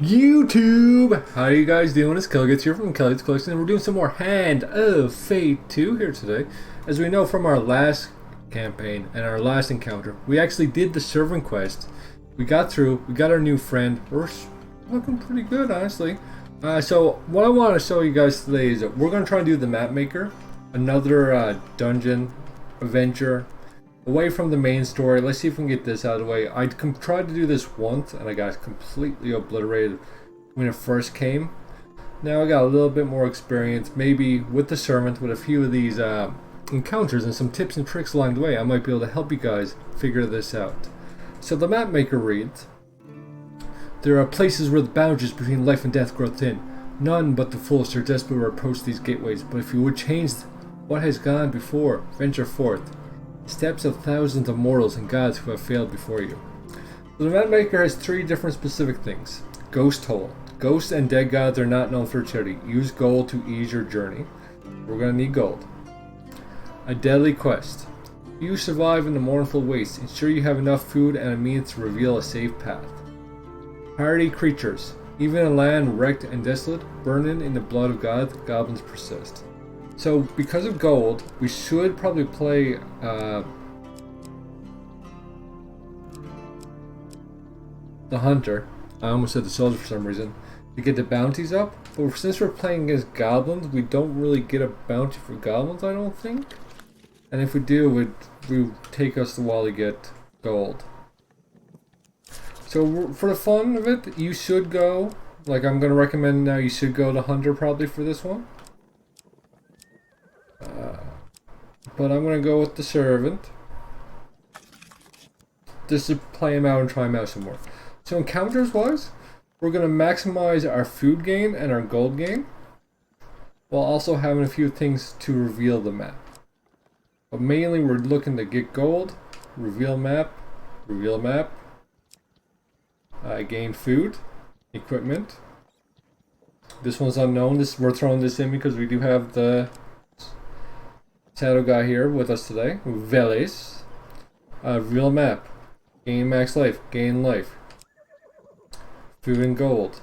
YouTube! How you guys doing? It's Kelgets here from Kelgets Collection, and we're doing some more Hand of Fate 2 here today. As we know from our last campaign and our last encounter, we actually did the servant quest. We got through, we got our new friend. We're looking pretty good, honestly. So what I want to show you guys today is that we're going to try and do the map maker. Another dungeon adventure away from the main story. Let's see if we can get this out of the way. I tried to do this once and I got completely obliterated when it first came. Now I got a little bit more experience, maybe with the servant, with a few of these encounters and some tips and tricks along the way. I might be able to help you guys figure this out. So the map maker reads, there are places where the boundaries between life and death grow thin. None but the foolish or desperate will approach these gateways, but if you would change what has gone before, venture forth. Steps of thousands of mortals and gods who have failed before you. So the map maker has three different specific things. Ghost hole. Ghosts and dead gods are not known for charity. Use gold to ease your journey. We're going to need gold. A deadly quest. You survive in the mournful waste. Ensure you have enough food and a means to reveal a safe path. Hardy creatures. Even in land wrecked and desolate, burning in the blood of gods, goblins persist. So, because of gold, we should probably play the hunter. I almost said the soldier for some reason, to get the bounties up. But since we're playing against goblins, we don't really get a bounty for goblins, I don't think. And if we do, it would take us a while to get gold. So, for the fun of it, you should go. Like, I'm going to recommend now, you should go to hunter probably for this one. But I'm going to go with the servant. Just to play him out and try him out some more. So encounters wise, we're going to maximize our food gain and our gold gain, while also having a few things to reveal the map. But mainly we're looking to get gold, reveal map, gain food, equipment. This one's unknown. We're throwing this in because we do have the shadow guy here with us today, Veles. Real map. Gain max life. Gain life. Food and gold.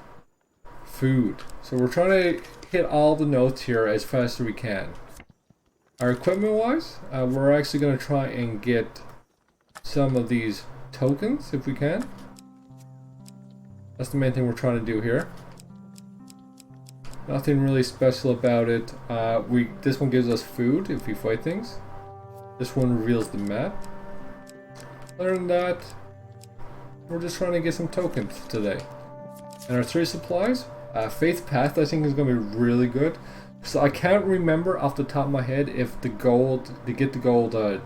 Food. So we're trying to hit all the notes here as fast as we can. Our equipment wise, we're actually going to try and get some of these tokens if we can. That's the main thing we're trying to do here. Nothing really special about it. This one gives us food if we fight things. This one reveals the map. Other than that, we're just trying to get some tokens today. And our three supplies, Faith Path I think is going to be really good. So I can't remember off the top of my head if to get the gold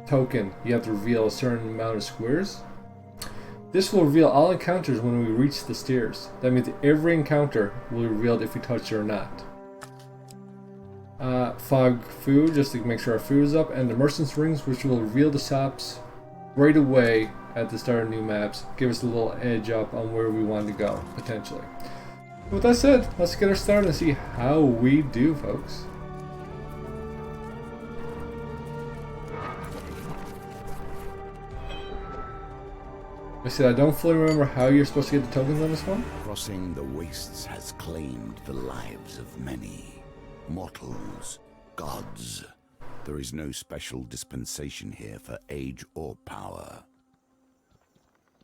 token, you have to reveal a certain amount of squares. This will reveal all encounters when we reach the stairs. That means every encounter will be revealed if we touch it or not. Fog food, just to make sure our food is up, and the merchant's rings, which will reveal the shops right away at the start of new maps. Give us a little edge up on where we want to go, potentially. With that said, let's get her started and see how we do, folks. I said I don't fully remember how you're supposed to get the tokens on this one. Crossing the wastes has claimed the lives of many. Mortals, gods. There is no special dispensation here for age or power.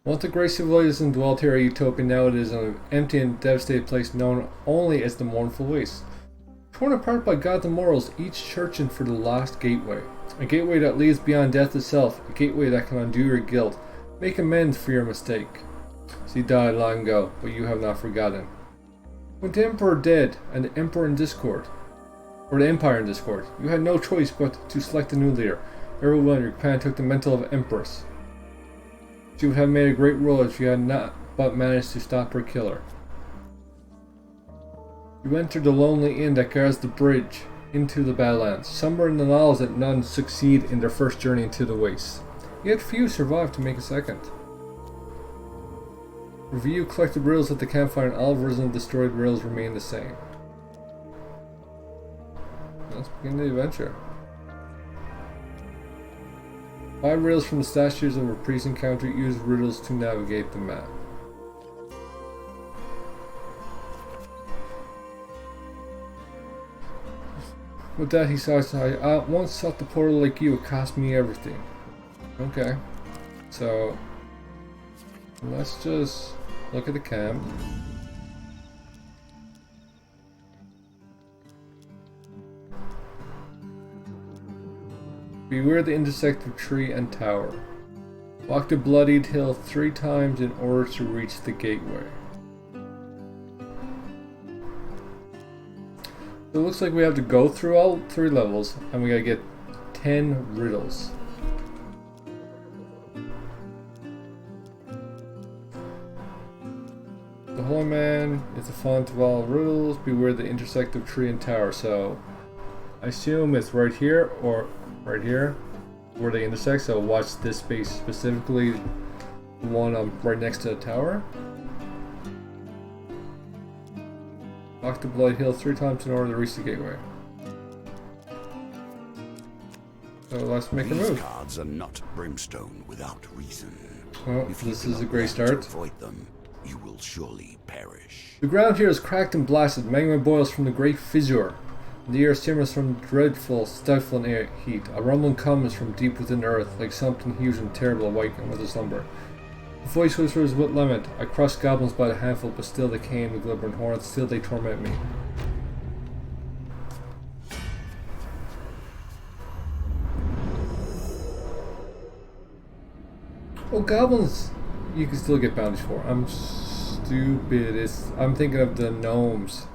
Once a great civilization dwelt here at Utopia, now it is an empty and devastated place known only as the Mournful Waste. Torn apart by gods and mortals, each searching for the lost gateway. A gateway that leads beyond death itself, a gateway that can undo your guilt. Make amends for your mistake. He died long ago, but you have not forgotten. With the Emperor dead and the Emperor in discord, or the Empire in discord, you had no choice but to select a new leader. Everyone in your clan took the mantle of Empress. She would have made a great ruler if you had not but managed to stop her killer. You entered the lonely inn that guards the bridge into the Badlands, somewhere in the knowledge that none succeed in their first journey into the Waste. Yet few survive to make a second. Review collected rails at the campfire and all versions of destroyed rails remain the same. Let's begin the adventure. 5 rails from the statues of a priest encounter use riddles to navigate the map. With that, he says, I once sought the portal like you. It cost me everything. Okay. So, let's just look at the camp. Beware the intersect of tree and tower. Walk the bloodied hill 3 times in order to reach the gateway. So it looks like we have to go through all 3 levels, and we gotta get 10 riddles. The Holy Man is the font of all riddles. Beware the intersect of tree and tower. So I assume it's right here or right here where they intersect. So watch this space specifically, the one right next to the tower. Walk the Blood Hill 3 times in order to reach the gateway. So let's make a move. These cards are not brimstone without reason. Well, If this you is a do not great want to start. avoid them, you will surely perish. The ground here is cracked and blasted. Magma boils from the great fissure. The air simmers from dreadful, stifling air heat. A rumbling comes from deep within the earth, like something huge and terrible awakened with a slumber. The voice whispers with lament. I crush goblins by the handful, but still they came with glittering horns, still they torment me. Oh, goblins! You can still get bounties for. I'm stupid. I'm thinking of the gnomes.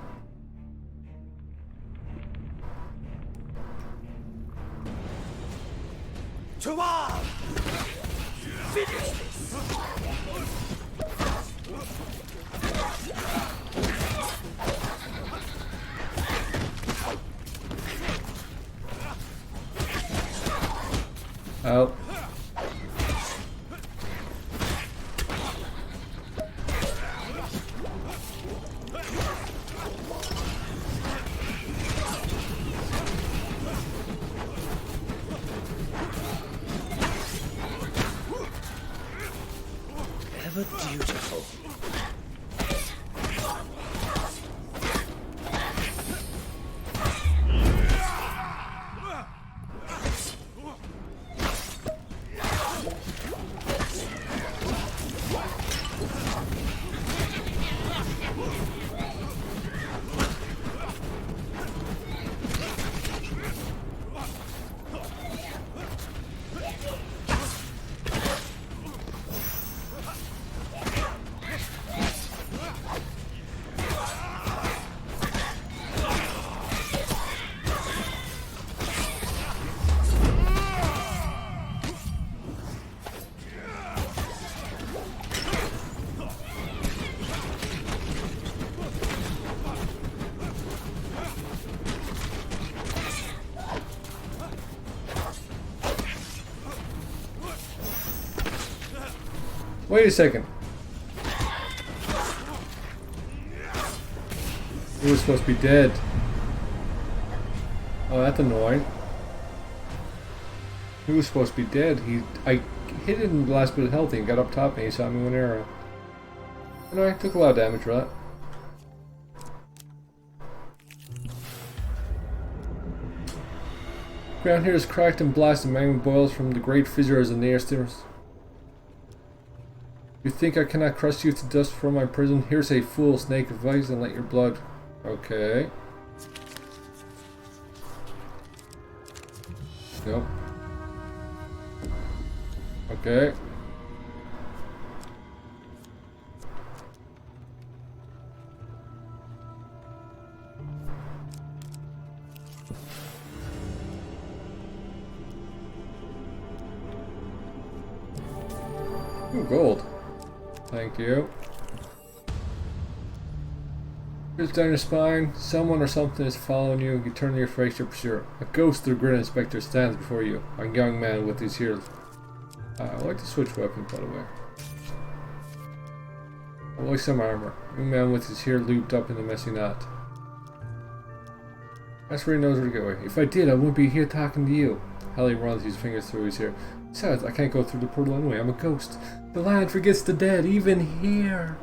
To arm! Finish this! Out. Ever dutiful. Wait a second. He was supposed to be dead. Oh, that's annoying. He was supposed to be dead. I hit it in the last bit of health and got up top and he shot me with an arrow. Anyway, I took a lot of damage for that. Ground here is cracked and blasted. Magma boils from the great fissure as the near stirs. You think I cannot crush you to dust from my prison? Here's a fool snake of ice and let your blood. Okay. Nope. Okay. Ooh, gold. Thank you. Here's down your spine. Someone or something is following you. You turn your face to pursuer. A ghost through grin inspector stands before you. A young man with his ears. I like to switch weapons, by the way. I like some armor. A young man with his hair looped up in a messy knot. That's where he knows where to go. If I did, I wouldn't be here talking to you. Hallie runs his fingers through his hair. Besides, I can't go through the portal anyway. I'm a ghost. The land forgets the dead, even here.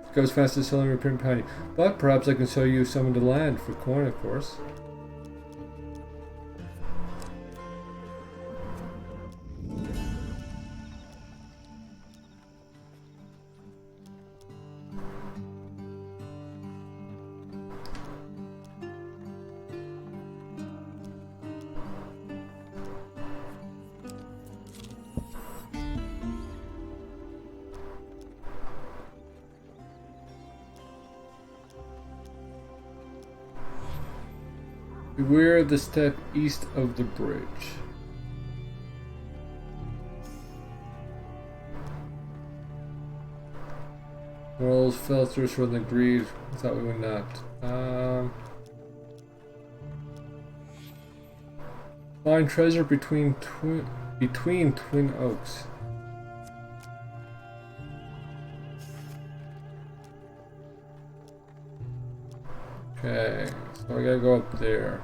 It goes fast as selling repair behind you. But perhaps I can show you some of the land for coin, of course. Beware of the step east of the bridge. Rolls filters from the greed. I thought we would not. Find treasure between twin oaks. Okay, so I gotta go up there.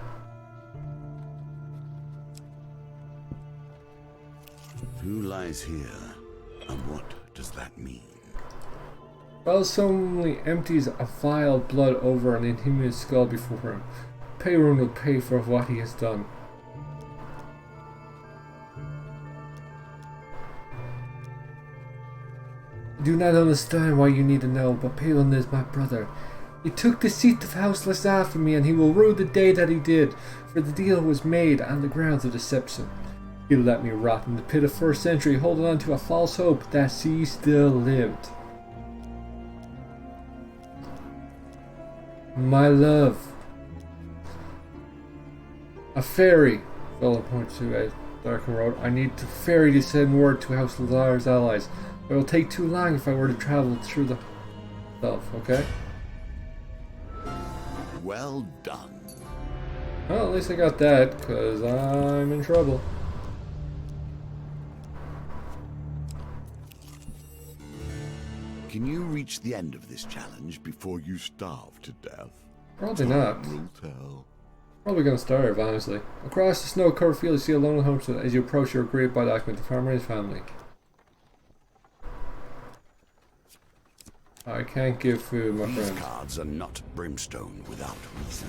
Who lies here, and what does that mean? While someone empties a vial of blood over an inhuman skull before him, Perun will pay for what he has done. I do not understand why you need to know, but Perun is my brother. He took the seat of House Lazar from me, and he will rue the day that he did, for the deal was made on the grounds of deception. He let me rot in the pit of first century, holding on to a false hope that he still lived. My love. A fairy. Vela points to a darkened road. I need to ferry to send word to House Lazar's allies. It will take too long if I were to travel through the self, okay? Well done. Well, at least I got that, because I'm in trouble. Can you reach the end of this challenge before you starve to death? Probably not. Will tell. Probably gonna starve, honestly. Across the snow-covered field, you see a lonely homestead as you approach your agreed by document, the farmer and his family. I can't give food, my These friend. cards are not brimstone without reason.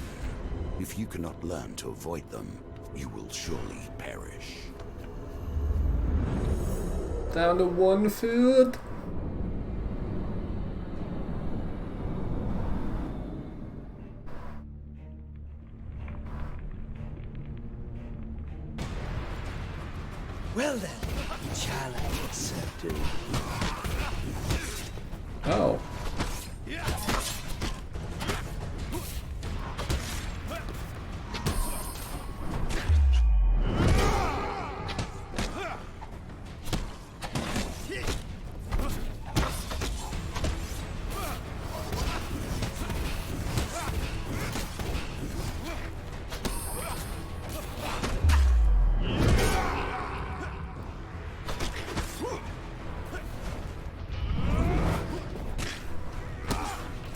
If you cannot learn to avoid them, you will surely perish. Down to one food? Well then, challenge accepted. Oh.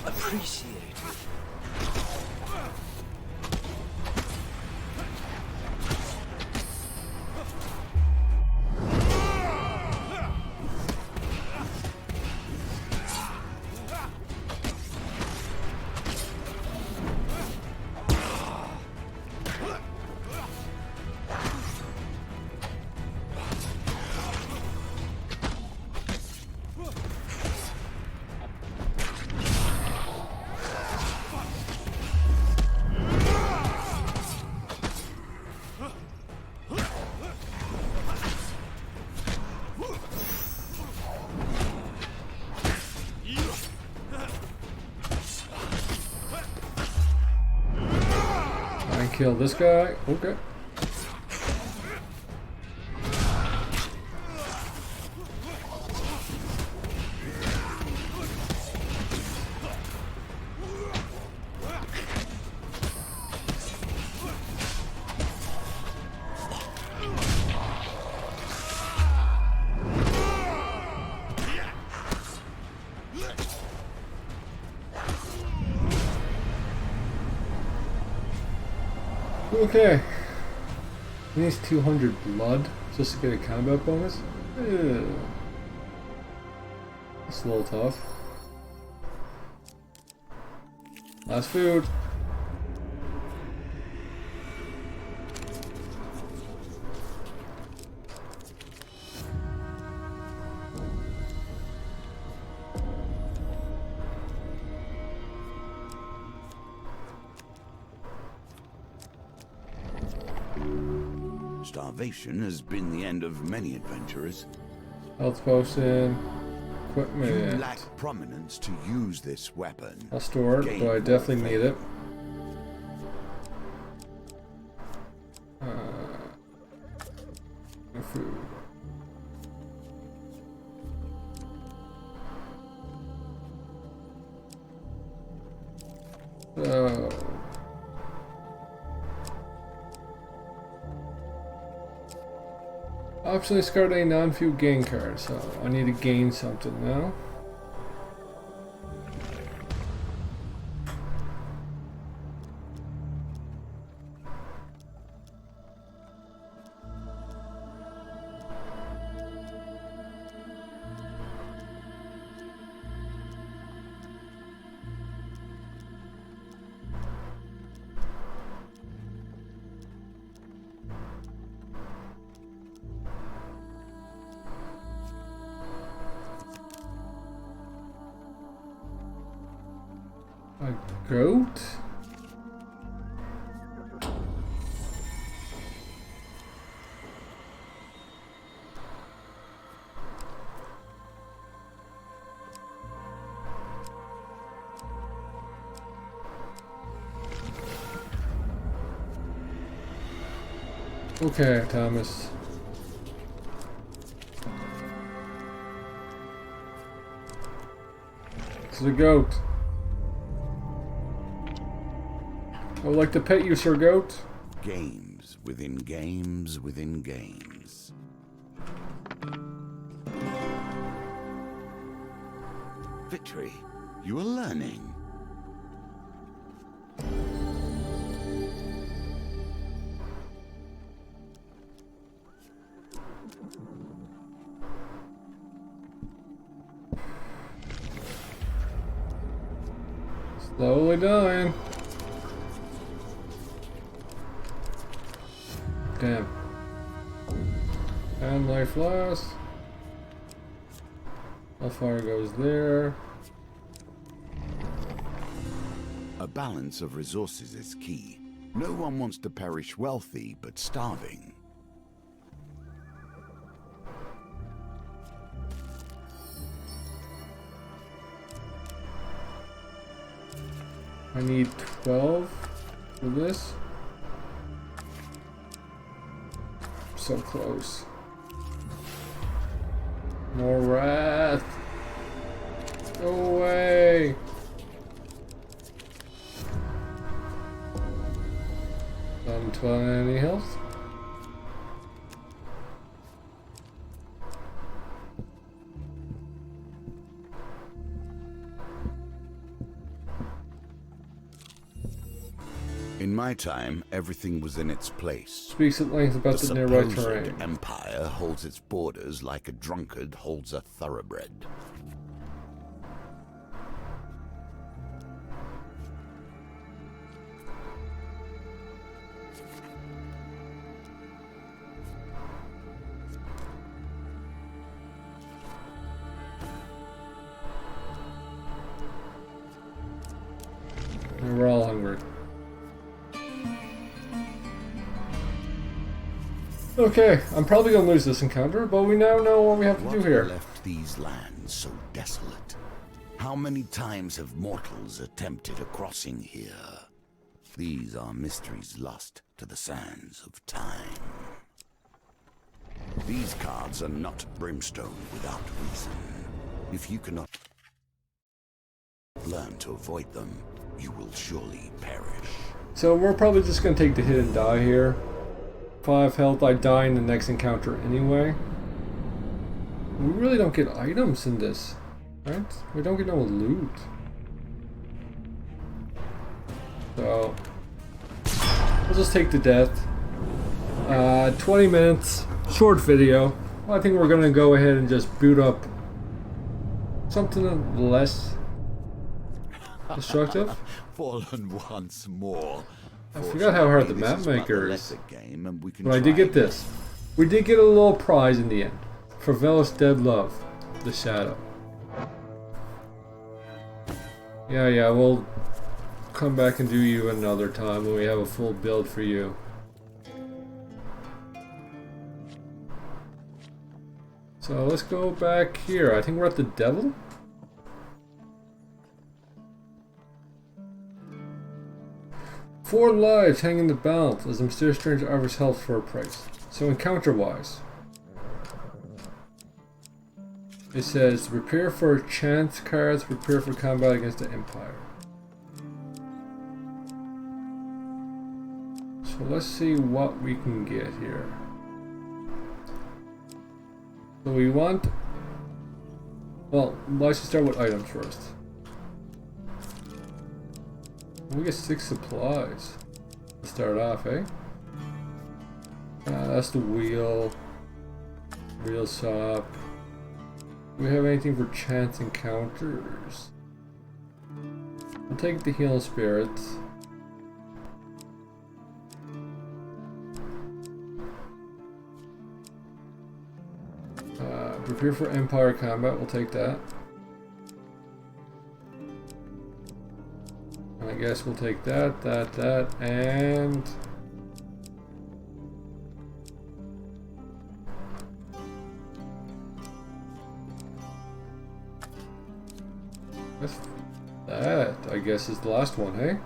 Appreciate it. Kill this guy. Okay. Okay. He needs 200 blood just to get a combat bonus? Ew. That's a little tough. Last food. Starvation has been the end of many adventurers. Health potion. You Equipment. lack prominence to use this weapon. I'll store it, but I definitely need it. food. So optionally discard a non-fuel gain card, so I need to gain something now. A goat? Okay, Thomas. This is a goat. I would like to pet you, Sir Goat. Games within games within games. Victory, you are learning. Slowly dying. Damn. And life lost. Hellfire goes there. A balance of resources is key. No one wants to perish wealthy but starving. I need 12 for this. So close. More wrath. Go away. Don't find any health. In my time, everything was in its place. Speaks at length about the nearby terrain. Empire holds its borders like a drunkard holds a thoroughbred. We're all hungry. Okay, I'm probably gonna lose this encounter, but we now know what we have to do here. What left these lands so desolate? How many times have mortals attempted a crossing here? These are mysteries lost to the sands of time. These cards are not brimstone without reason. If you cannot learn to avoid them, you will surely perish. So we're probably just gonna take the hit and die here. 5 health, I die in the next encounter anyway. We really don't get items in this, right? We don't get no loot. So, we'll just take the death. 20 minutes, short video. Well, I think we're gonna go ahead and just boot up something less destructive. Fallen once more. I forgot how hard the map maker is. But I did get this. We did get a little prize in the end. For Velos Dead Love, the Shadow. Yeah, we'll come back and do you another time when we have a full build for you. So let's go back here. I think we're at the Devil? 4 lives hang in the balance as the mysterious stranger offers health for a price. So encounter-wise, It says prepare for chance cards, prepare for combat against the Empire. So let's see what we can get here. So we want... Well, let's just start with items first. We get 6 supplies to start off, eh? That's the wheel. Wheel shop. Do we have anything for chance encounters? I'll take the healing spirits. Prepare for Empire combat, we'll take that. And I guess we'll take that, and... That, I guess, is the last one, hey?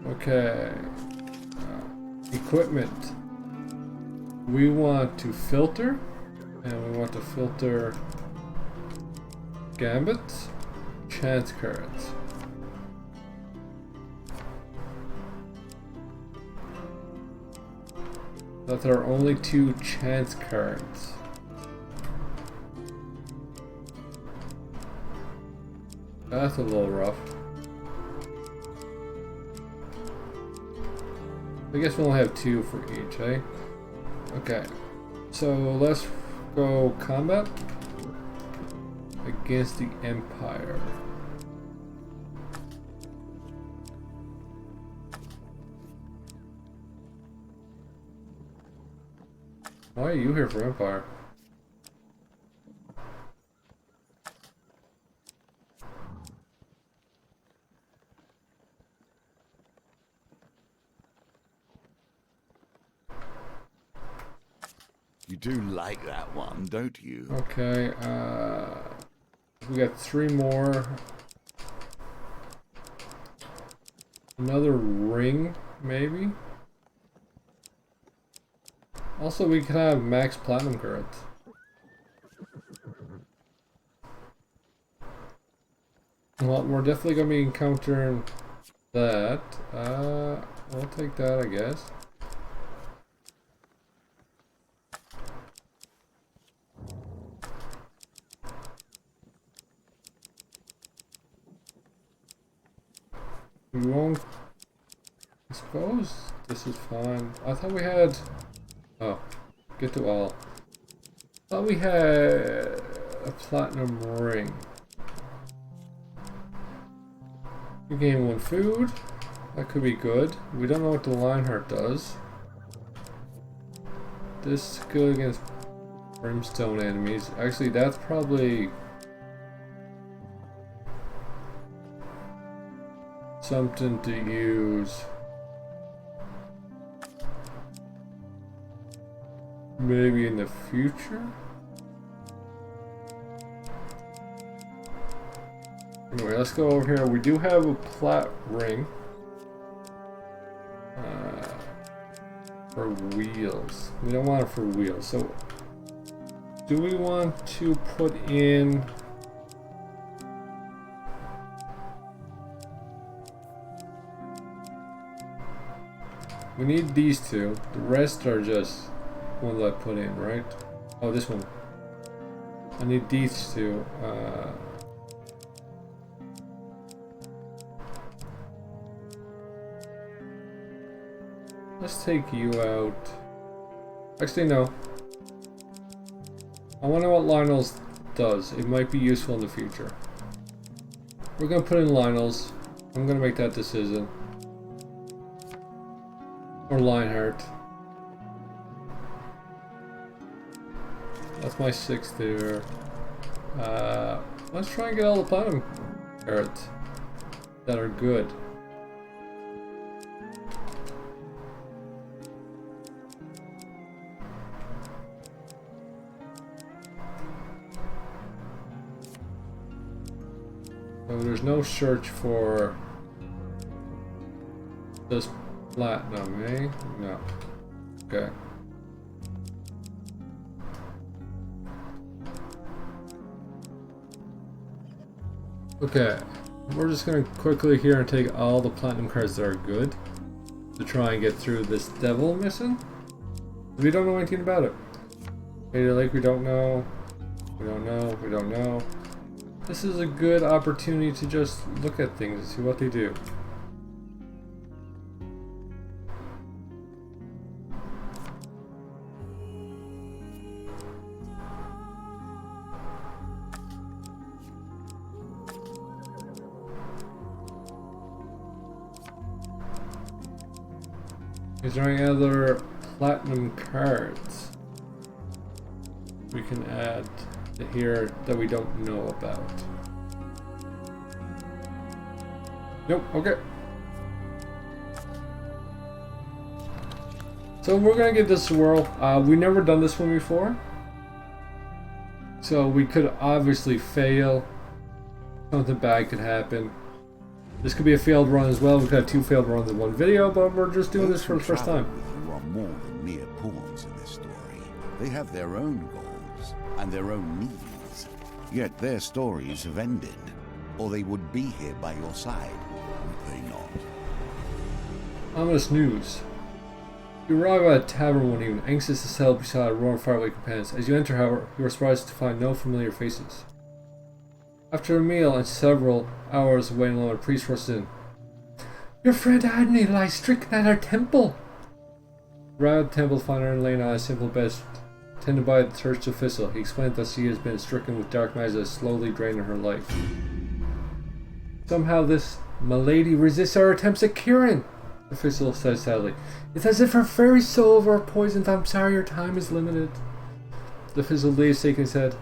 Okay. Equipment. We want to filter, and we want to filter gambits, chance cards. That's our only 2 chance cards. That's a little rough. I guess we'll only have 2 for each, eh? Okay, so let's go combat against the Empire. Why are you here for Empire? You do like that one, don't you? Okay, we got 3 more. Another ring, maybe? Also, we could have max platinum cards. Well, we're definitely going to be encountering that. We'll take that, I guess. We won't... I suppose this is fine. I thought we had... Oh, get to all. I thought we had a platinum ring. We gain 1 food. That could be good. We don't know what the Lionheart does. This is good against brimstone enemies. Actually, that's probably... something to use. Maybe in the future? Anyway, let's go over here. We do have a plat ring. For wheels. We don't want it for wheels. So, do we want to put in... We need these 2. The rest are just ones I put in, right? Oh, this one. I need these 2. Let's take you out. Actually, no. I wonder what Lionel's does. It might be useful in the future. We're gonna put in Lionel's. I'm gonna make that decision. Or Lionheart. That's my 6th there. Let's try and get all the platinum cards that are good. So there's no search for this platinum, eh? No. Okay. Okay. We're just gonna quickly here and take all the platinum cards that are good to try and get through this devil mission. We don't know anything about it. Maybe like we don't know. We don't know. We don't know. This is a good opportunity to just look at things and see what they do. Is there any other platinum cards we can add to here that we don't know about? Nope, okay. So we're gonna give this a whirl. We never done this one before. So we could obviously fail. Something bad could happen. This could be a failed run as well. We've got 2 failed runs in one video, but we're just doing this for the first time. You are more than mere pawns in this story. They have their own goals and their own needs. Yet their stories have ended, or they would be here by your side, would they not? Ominous news. You arrive at a tavern one evening, anxious to settle beside a roaring faraway companions. As you enter, however, you are surprised to find no familiar faces. After a meal and several hours of waiting alone, a priest rushes in. Your friend Agni lies stricken at our temple. Arrived at the temple, find her laying on a simple bed, tended by the thirst official. He explained that she has been stricken with dark magic that is slowly draining her life. Somehow this milady resists our attempts at curing, the official says sadly. It's as if her very soul were poisoned. I'm sorry, your time is limited. The official leaves, shaking his head.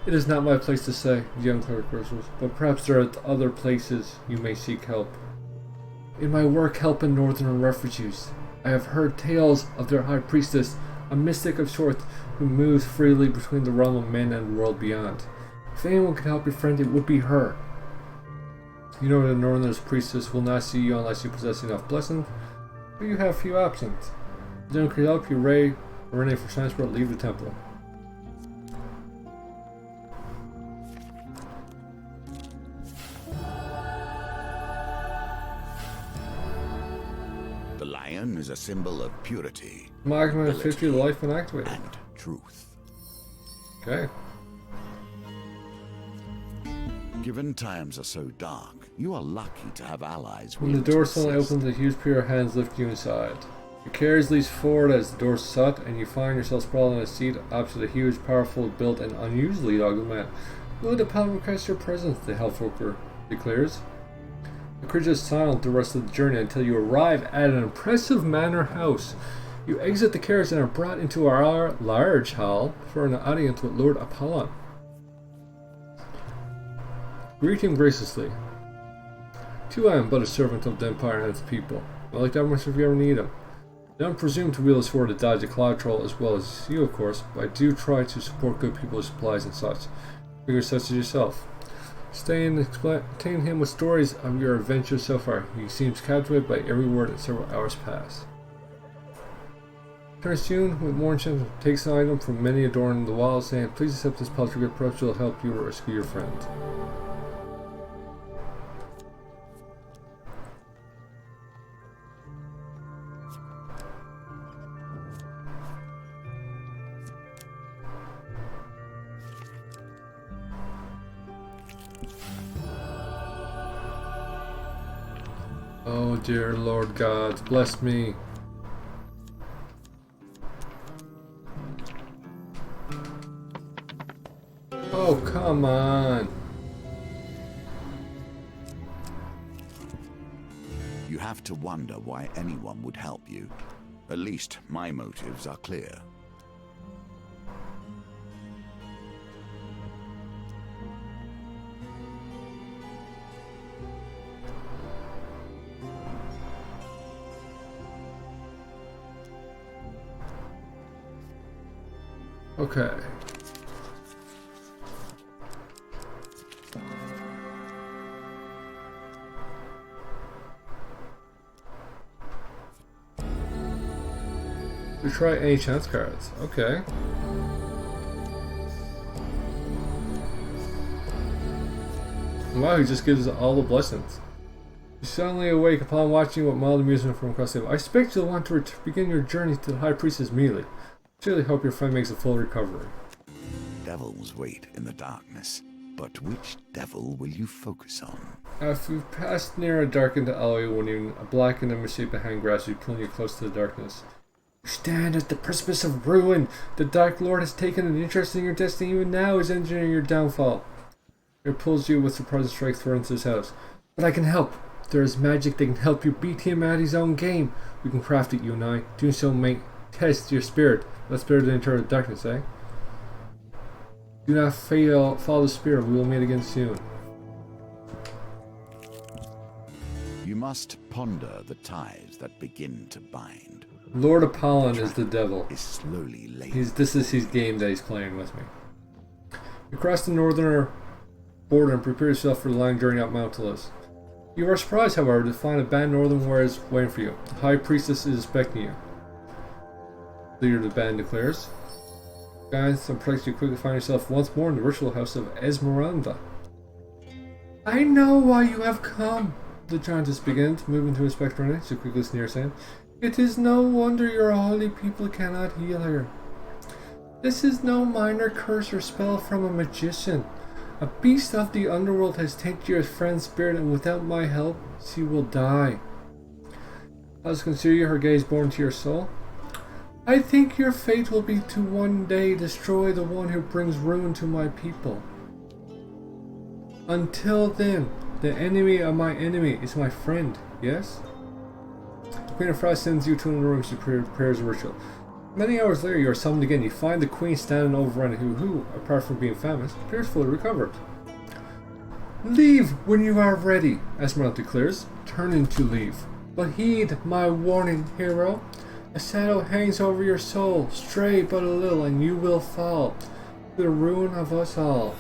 It is not my place to say, the young cleric whispers, but perhaps there are other places you may seek help. In my work helping northern refugees, I have heard tales of their high priestess, a mystic of sorts who moves freely between the realm of men and the world beyond. If anyone can help your friend, it would be her. You know the northern priestess will not see you unless you possess enough blessing, but you have few options. If anyone can help you, Ray or Renee for transport, leave the temple. The lion is a symbol of purity, Magma 50 life and activated. and truth. Okay. Given times are so dark, you are lucky to have allies. When the willing to door suddenly assist. opens, the huge pair of hands lift you inside. Your carriage leads forward as the door shut, and you find yourself sprawled on a seat opposite a huge, powerful built, and unusually ugly man. Really, the paladin requests your presence, the Hellfolker declares. The creature is silent the rest of the journey until you arrive at an impressive manor house. You exit the carriage and are brought into our large hall for an audience with Lord Apollon. Greet him graciously. Too, I am but a servant of the Empire and its people. I like that much if you ever need him. I don't presume to wield a sword to dodge a cloud troll as well as you, of course, but I do try to support good people with supplies and such. Figures such as yourself. Stay and entertain him with stories of your adventures so far. He seems captivated by every word as several hours pass. Turns to you with more intent, takes an item from many adorning the walls, saying, please accept this paltry gift, perhaps it will help you rescue your friend. Oh dear Lord God, bless me. Oh, come on. You have to wonder why anyone would help you. At least my motives are clear. Okay. try any chance cards. Okay. Wow, he just gives us all the blessings. You suddenly awake upon watching what mild amusement from across the table. I expect you'll want to begin your journey to the High Priestess immediately. Surely hope your friend makes a full recovery. Devils wait in the darkness, but which devil will you focus on? After you've passed near a darkened alleyway one evening, a black and misshapen hand grasps you, pulling you close to the darkness. You stand at the precipice of ruin. The Dark Lord has taken an interest in your destiny, even now is engineering your downfall. It pulls you with surprise strength thrown into his house. But I can help. There is magic that can help you beat him at his own game. We can craft it, you and I. Doing so may test your spirit. Let spirit enter the darkness, eh? Do not follow the spirit. We will meet again soon. You must ponder the ties that begin to bind. Lord Apollon is the devil. Is slowly laid. This is his game that he's playing with me. You cross the northern border and prepare yourself for the long journey up Mount Talis. You are surprised, however, to find a band of northern warriors waiting for you. The High Priestess is expecting you. The leader of the band declares. Guys, I'm perplexed you quickly find yourself once more in the ritual house of Esmeralda. I know why you have come, the giantess begins, moving to inspect her. She quickly sneers, saying, It is no wonder your holy people cannot heal her. This is no minor curse or spell from a magician. A beast of the underworld has taken your friend's spirit, and without my help, she will die. How does it consider you, her gaze born to your soul? I think your fate will be to one day destroy the one who brings ruin to my people. Until then, the enemy of my enemy is my friend, yes? The Queen of Frost sends you to another room. She prepares a ritual. Many hours later, you are summoned again. You find the Queen standing over and who, apart from being famished, appears fully recovered. Leave when you are ready, Esmeralda declares, turning to leave. But heed my warning, hero. A shadow hangs over your soul. Stray but a little, and you will fall to the ruin of us all.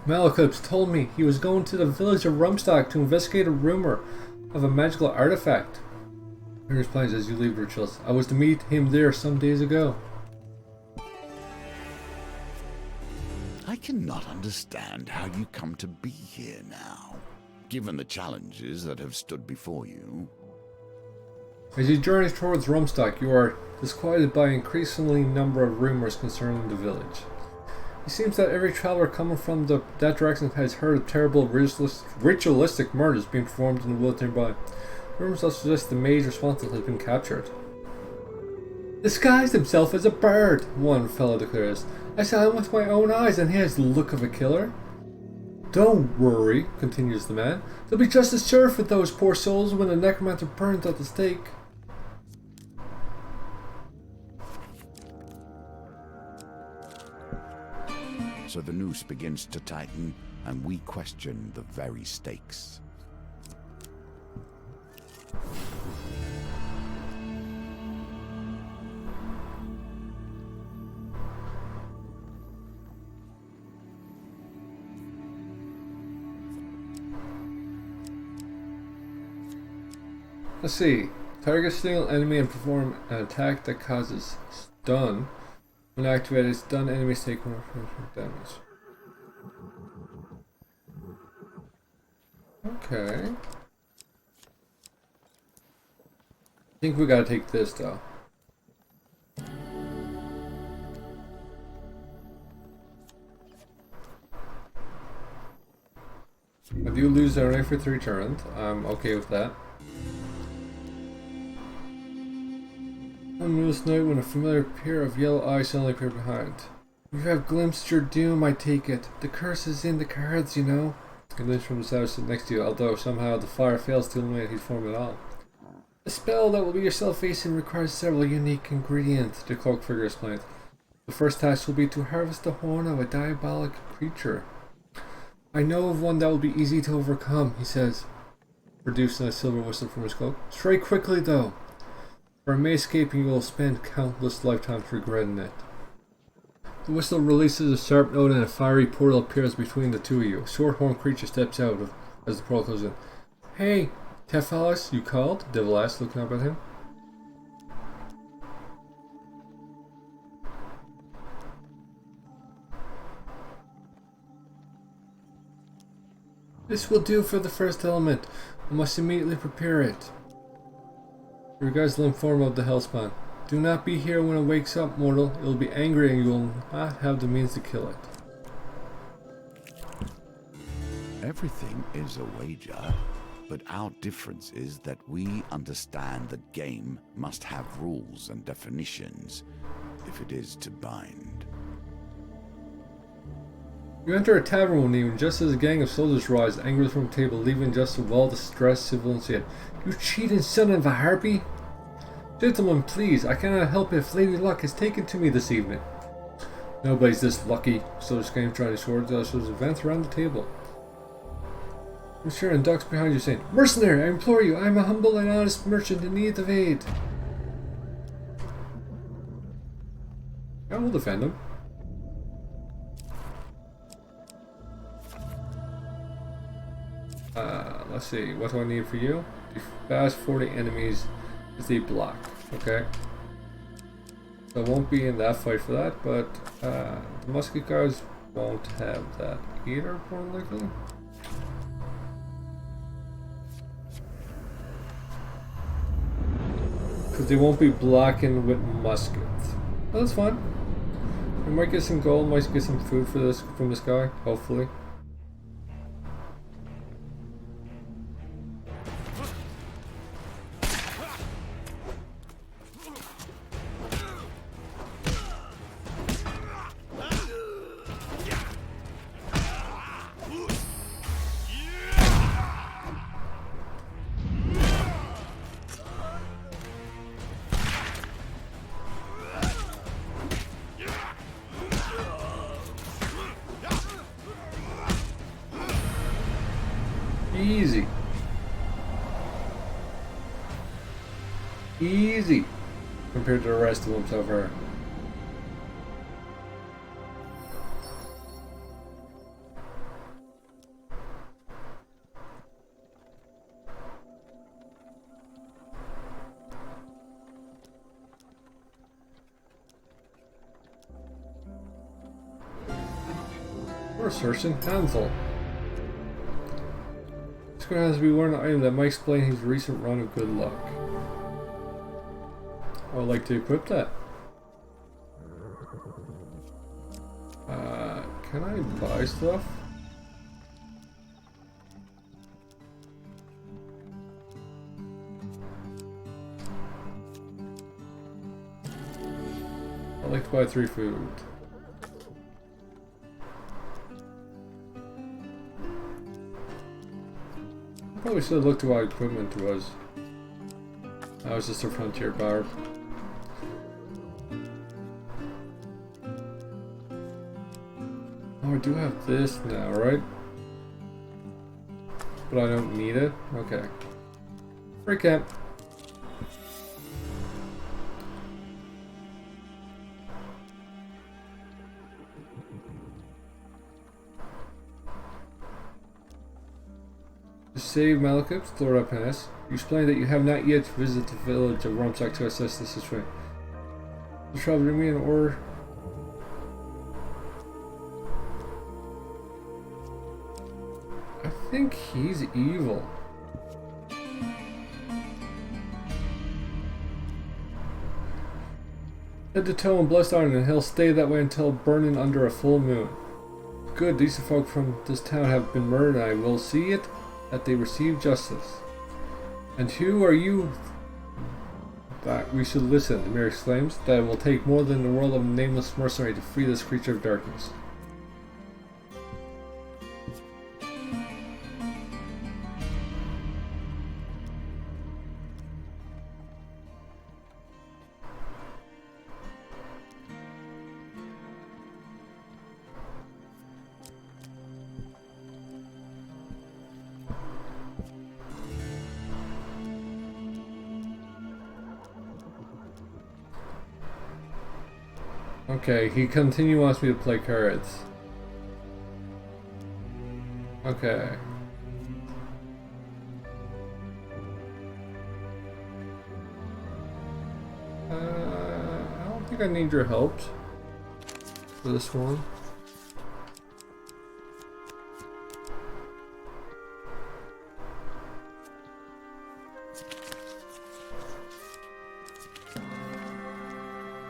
Malekith told me he was going to the village of Rumstock to investigate a rumor of a magical artifact. Here explains as you leave rituals. I was to meet him there some days ago. I cannot understand how you come to be here now, given the challenges that have stood before you. As you journey towards Rumstock, you are disquieted by an increasingly number of rumors concerning the village. It seems that every traveler coming from that direction has heard of terrible ritualistic murders being performed in the woods nearby. Rumors also suggest the mage responsible has been captured. Disguised himself as a bird, one fellow declares. I saw him with my own eyes, and he has the look of a killer. Don't worry, continues the man. There'll be justice sure for those poor souls when the necromancer burns at the stake. So the noose begins to tighten, and we question the very stakes. Let's see. Target single enemy and perform an attack that causes stun. When activated, stun enemies take more damage. Okay. I think we gotta take this though. I do lose their for 3 turns. I'm okay with that. On this night when a familiar pair of yellow eyes suddenly appear behind. You have glimpsed your doom, I take it. The curse is in the cards, you know. A glimpse from the shadow sitting next to you, although somehow the fire fails to illuminate his form at all. A spell that will be your salvation requires several unique ingredients, the cloaked figure explained. The first task will be to harvest the horn of a diabolic creature. I know of one that will be easy to overcome, he says, producing a silver whistle from his cloak. Strike quickly, though. For it may escape and you will spend countless lifetimes regretting it. The whistle releases a sharp note and a fiery portal appears between the two of you. A short-horned creature steps out as the portal closes in. Hey, Tephalos, you called? Devil asked, looking up at him. This will do for the first element. I must immediately prepare it. Regards the informer of the Hellspawn. Do not be here when it wakes up, mortal. It will be angry and you will not have the means to kill it. Everything is a wager, but our difference is that we understand the game must have rules and definitions if it is to bind. You enter a tavern one evening just as a gang of soldiers rise angrily from a table, leaving just a well-distressed civilian yet. You cheating son of a harpy! Gentlemen, please, I cannot help it if Lady Luck has taken to me this evening. Nobody's this lucky, soldiers scream, trying to sword the soldiers advance around the table. Monsieur and ducks behind you saying, Mercenary, I implore you, I am a humble and honest merchant in need of aid. I will defend him. Let's see, what do I need for you? Fast 40 enemies with a block, okay? So I won't be in that fight for that, but the musket guards won't have that either, more likely. Because they won't be blocking with muskets. But that's fine. We might get some gold, might get some food for this from this guy, hopefully. Easy. Easy. Compared to the rest of them so far. We're searching Hansel. This guy has to be wearing an item that might explain his recent run of good luck. I would like to equip that. Can I buy stuff? I'd like to buy 3 food. Probably should have looked at what equipment was. That was just a frontier barb. Oh, I do have this now, right? But I don't need it? Okay. Free camp. To save Malekith, Lord Upness, you explain that you have not yet visited the village of Rumsack to assess the situation. The travel to me in order. I think he's evil. Head to toe and blessed iron, and he'll stay that way until burning under a full moon. Good, these folk from this town have been murdered, and I will see it that they receive justice. And who are you that we should listen? The mayor exclaims. That it will take more than the world of a nameless mercenary to free this creature of darkness. Okay, he continues wants me to play cards. Okay. I don't think I need your help for this one.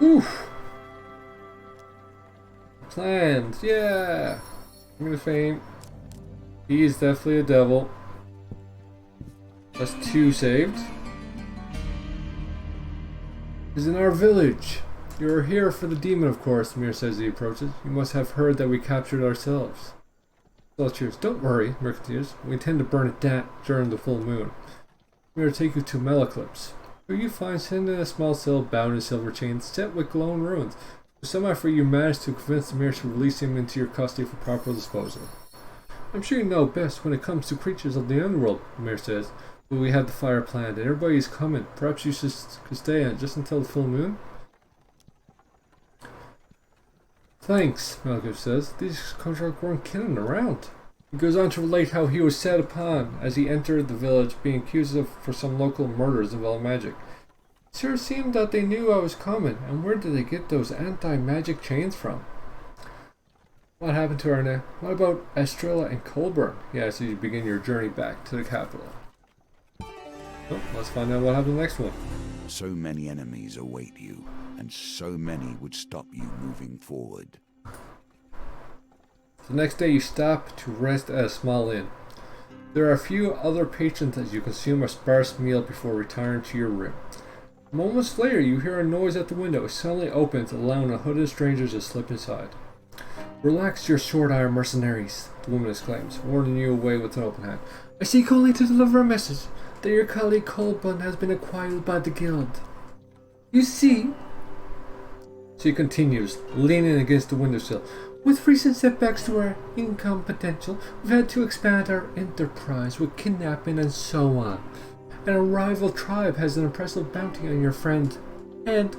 Oof! Plans, yeah! I'm gonna faint. He is definitely a devil. That's 2 saved. He's in our village. You're here for the demon, of course, Mir says as he approaches. You must have heard that we captured ourselves. Well, cheers. Don't worry, Mir continues. We intend to burn it down during the full moon. Mir will take you to Melaclips, where you find sitting in a small cell bound in silver chains set with glowing ruins. With some effort, you manage to convince the Mir to release him into your custody for proper disposal. I'm sure you know best when it comes to creatures of the underworld, Mir says. But we have the fire planned, and everybody is coming. Perhaps you could stay on it just until the full moon? Thanks, Malcolm says. These contracts weren't kidding around. He goes on to relate how he was set upon as he entered the village, being accused of for some local murders involving magic. It sure seemed that they knew I was coming, and where did they get those anti-magic chains from? What happened to Arne? What about Estrella and Colburn? He asks as you begin your journey back to the capital. Well, let's find out what happens next one. So many enemies await you, and so many would stop you moving forward. The next day you stop to rest at a small inn. There are a few other patrons as you consume a sparse meal before retiring to your room. Moments later you hear a noise at the window. It suddenly opens, allowing a hooded stranger to slip inside. Relax your short-eyed mercenaries, the woman exclaims, warning you away with an open hand. I seek only to deliver a message that your colleague Colburn has been acquired by the guild. You see, she continues, leaning against the windowsill, with recent setbacks to our income potential, we've had to expand our enterprise with kidnapping and so on. And a rival tribe has an impressive bounty on your friend, and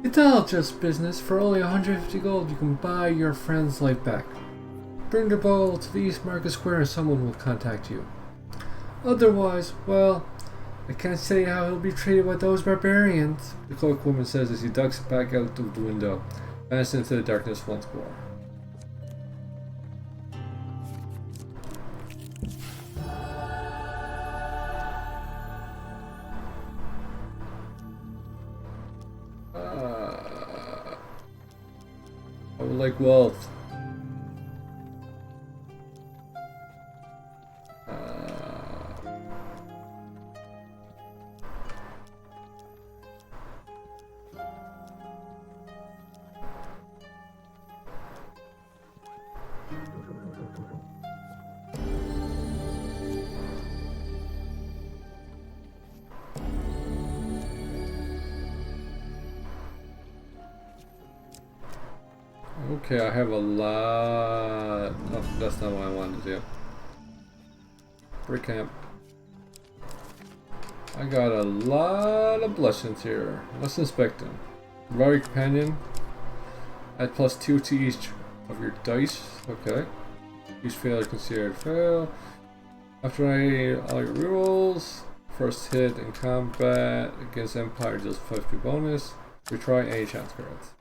it's all just business. For only 150 gold you can buy your friend's life back. Bring the bowl to the East Market Square and someone will contact you. Otherwise, well, I can't say how he'll be treated by those barbarians, the cloaked woman says as he ducks back out of the window, vanishes into the darkness once more. I would like wealth. Okay, I have a lot. Oh, that's not what I wanted to do. Brick camp. I got a lot of blessings here. Let's inspect them. Provide your companion. Add +2 to each of your dice. Okay. Each failure considered fail. After all your rerolls, first hit in combat against Empire deals 50 bonus. Retry any chance cards.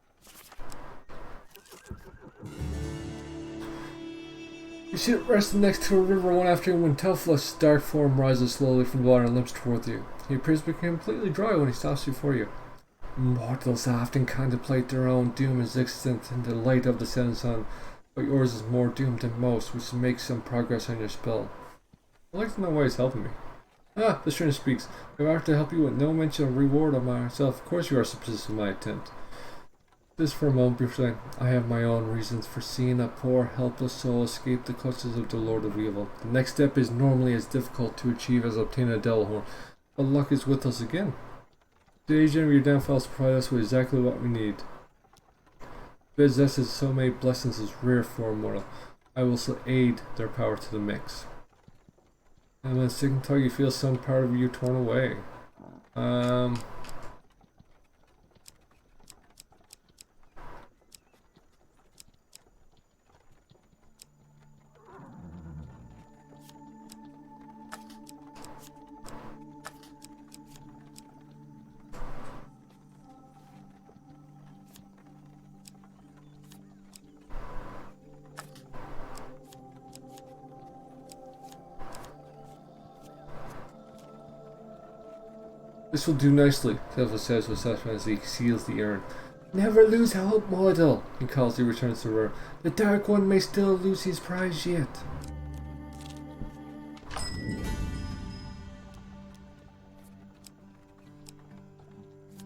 You sit resting next to a river one afternoon when Telflus's dark form rises slowly from the water and limps toward you. He appears to be completely dry when he stops before you. Mortals often contemplate their own doom as existence in the light of the setting sun, but yours is more doomed than most, which makes some progress on your spell. I'd like to know why he's helping me. Ah, the stranger speaks. I have to help you with no mention of reward of myself. Of course you are subsist in my attempt. Just for a moment briefly, I have my own reasons for seeing a poor, helpless soul escape the clutches of the Lord of Evil. The next step is normally as difficult to achieve as obtaining a devil horn, but luck is with us again. The agent of your downfalls provide us with exactly what we need. Possesses so many blessings is rare for a mortal. I will so aid their power to the mix. And when sick until you feel some part of you torn away. This will do nicely, Silva says with satisfaction as he seals the urn. Never lose hope, mortal, he calls as he returns to the room. The Dark One may still lose his prize yet.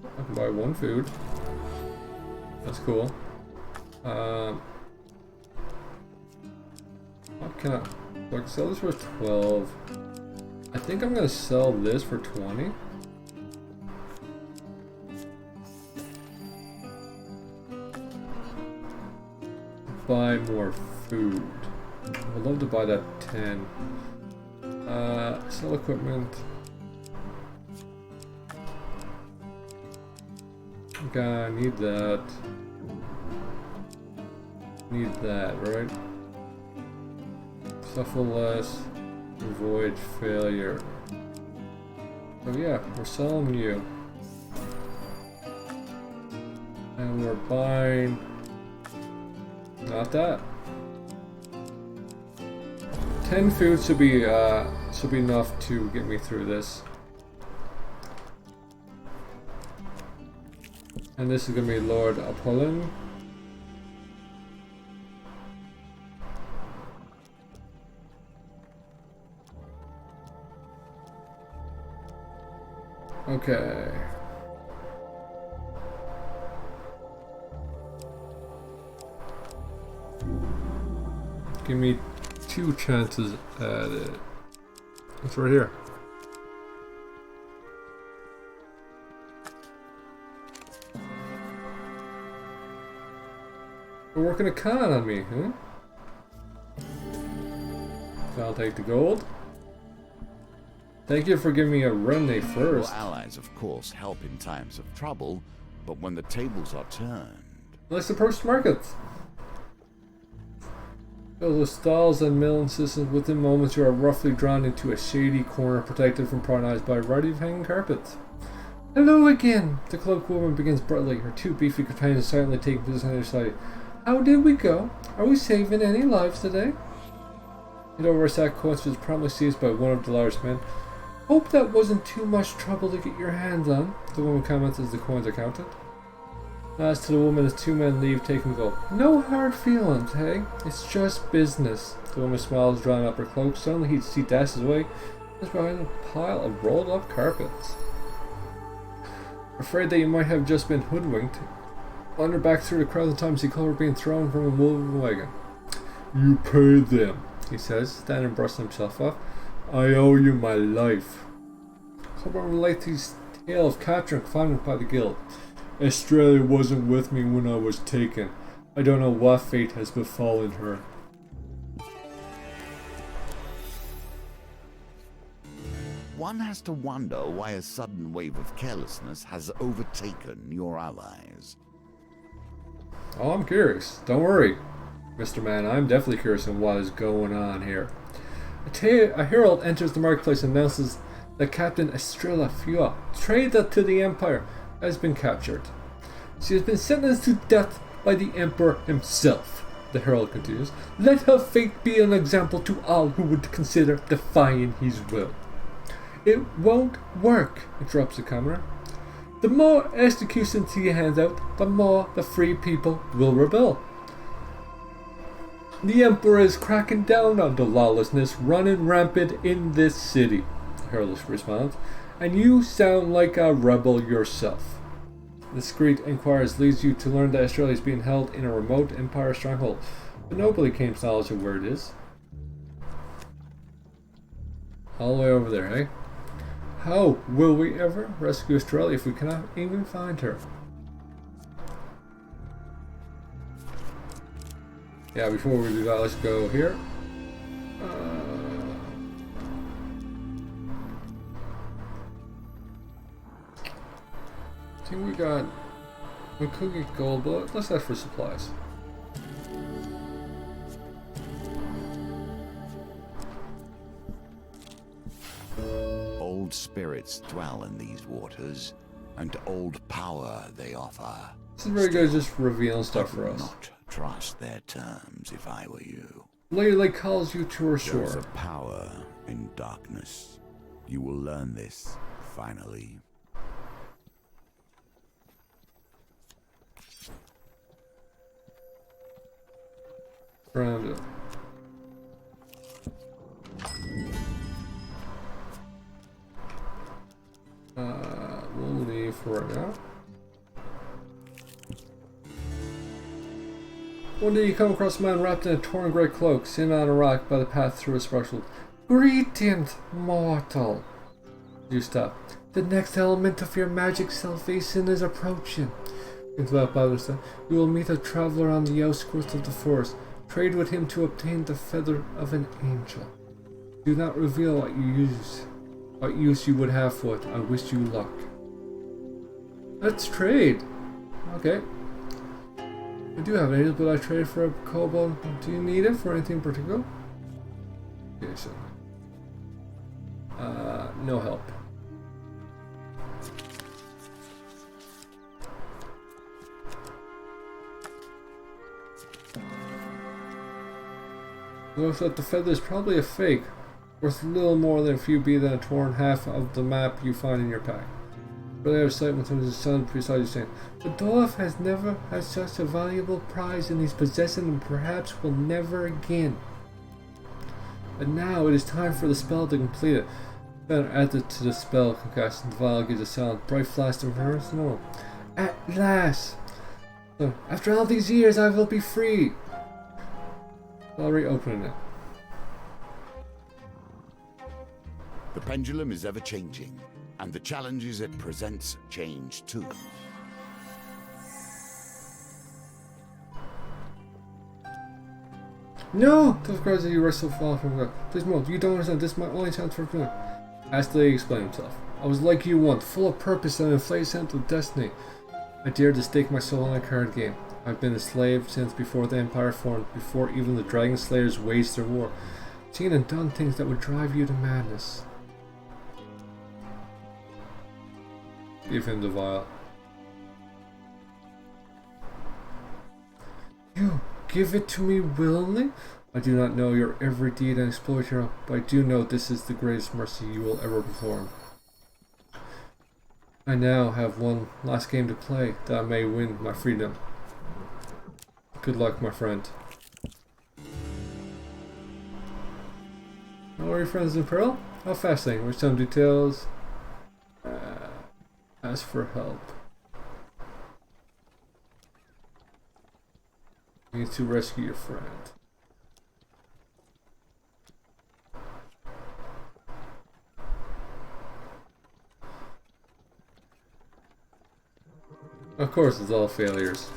I can buy 1 food. That's cool. What can I... So I can sell this for 12. I think I'm gonna sell this for 20. Buy more food. I'd love to buy that 10. Sell equipment. Okay, I need that. Need that, right? Suffer less. Avoid failure. Oh yeah, we're selling you. And we're buying... Not that. 10 food should be enough to get me through this. And this is gonna be Lord Apollon. Okay. Give me 2 chances at it. It's right here. You're working a con on me, huh? So I'll take the gold. Thank you for giving me a Rene first. Your allies, of course, help in times of trouble, but when the tables are turned... Let's approach the market. Filled with stalls and milling systems, within moments you are roughly drawn into a shady corner protected from prying eyes by a variety of hanging carpets. Hello again! The cloaked woman begins brightly, her 2 beefy companions silently taking position on her side. How did we go? Are we saving any lives today? It oversat coins was promptly seized by one of the large men. Hope that wasn't too much trouble to get your hands on, the woman comments as the coins are counted. As to the woman as 2 men leave taking the gold. No hard feelings, hey? It's just business. The woman smiles, drawing up her cloak. Suddenly she dashes away. Is behind a pile of rolled up carpets. Afraid that you might have just been hoodwinked, wander back through the crowd of times he called her being thrown from a moving wagon. You paid them, he says, standing and brushing himself off. I owe you my life. Someone relates his tale of capture and confinement by the guild. Australia wasn't with me when I was taken. I don't know what fate has befallen her. One has to wonder why a sudden wave of carelessness has overtaken your allies. Oh, I'm curious. Don't worry, Mr. Man. I'm definitely curious on what is going on here. A herald enters the marketplace and announces that Captain Estrella Fua, traitor to the Empire, has been captured. She has been sentenced to death by the Emperor himself, the herald continues. Let her fate be an example to all who would consider defying his will. It won't work, interrupts the commoner. The more executions he hands out, the more the free people will rebel. The Emperor is cracking down on the lawlessness running rampant in this city, the herald responds, and you sound like a rebel yourself. The discreet inquirers leads you to learn that Australia is being held in a remote Empire stronghold, but nobody claims knowledge of where it is. All the way over there, eh? How will we ever rescue Australia if we cannot even find her? Yeah, before we do that, let's go here. I think we could get gold, but let's ask for supplies. Old spirits dwell in these waters, and old power they offer. This is very good, just revealing stuff for us. Not trust their terms if I were you. Lady Lake calls you to her There's shore. a power in darkness. You will learn this, finally. Round it. We'll leave for right now. One day you come across a man wrapped in a torn grey cloak, sitting on a rock by the path through a sparkle. Greetings, mortal! You stop. The next element of your magic salvation is approaching. You will meet a traveler on the outskirts of the forest. Trade with him to obtain the feather of an angel. Do not reveal what use you would have for it. I wish you luck. Let's trade. Okay. I do have an angel, but I trade for a kobold. Do you need it for anything particular? Okay, so. No help. Notice that the feather is probably a fake, worth little more than a few bees than a torn half of the map you find in your pack. Really out of sight when someone's son beside you saying, the dwarf has never had such a valuable prize in his possession and perhaps will never again. But now it is time for the spell to complete it. Better add it to the spell concoction. The vial gives a sound, bright flash of her snow. At last! So, after all these years I will be free! Already opening it. The pendulum is ever changing, and the challenges it presents change too. No! Tough cries as you wrestle fall from God. Please move, you don't understand, this is my only chance for freedom. Hastily explained himself. I was like you once, full of purpose and an inflated sense of destiny. I dared to stake my soul on a card game. I've been a slave since before the Empire formed, before even the Dragon Slayers waged their war. Seen and done things that would drive you to madness. Give him the vial. You give it to me willingly? I do not know your every deed and exploit hero, but I do know this is the greatest mercy you will ever perform. I now have one last game to play, that I may win my freedom. Good luck, my friend. How are your friends in peril? How fascinating. With some details. Ask for help. You need to rescue your friend. Of course, it's all failures.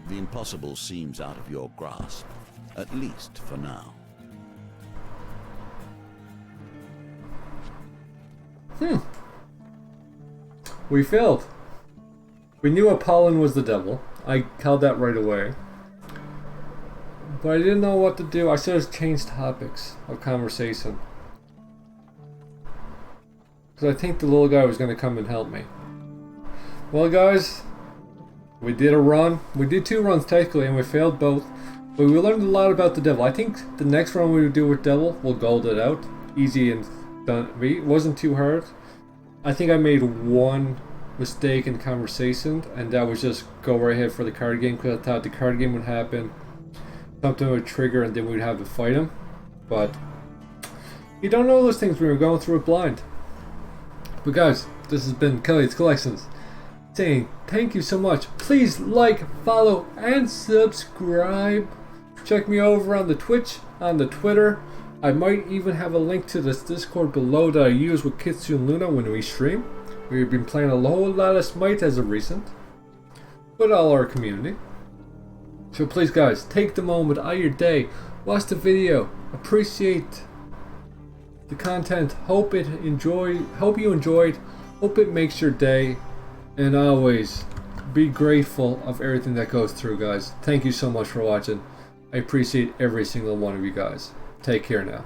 The impossible seems out of your grasp, at least for now. We failed. We knew Apollon was the devil. I held that right away. But I didn't know what to do. I should have changed topics of conversation. Because I think the little guy was going to come and help me. Well, guys, we did a run. We did 2 runs technically, and we failed both. But we learned a lot about the devil. I think the next run we do with devil, we'll gold it out. Easy and done. It wasn't too hard. I think I made one mistake in conversation, and that was just go right ahead for the card game, because I thought the card game would happen, something would trigger, and then we'd have to fight him. But you don't know those things when you're going through it blind. But guys, this has been Kelly's Collections saying thank you so much. Please like, follow, and subscribe. Check me over on the Twitch, on the Twitter. I might even have a link to this Discord below that I use with Kitsu and Luna when we stream. We've been playing a whole lot of Smite as of recent, with all our community. So please guys, take the moment out of your day, watch the video, appreciate the content, hope you enjoyed, hope it makes your day, and always be grateful of everything that goes through, guys. Thank you so much for watching. I appreciate every single one of you guys. Take care now.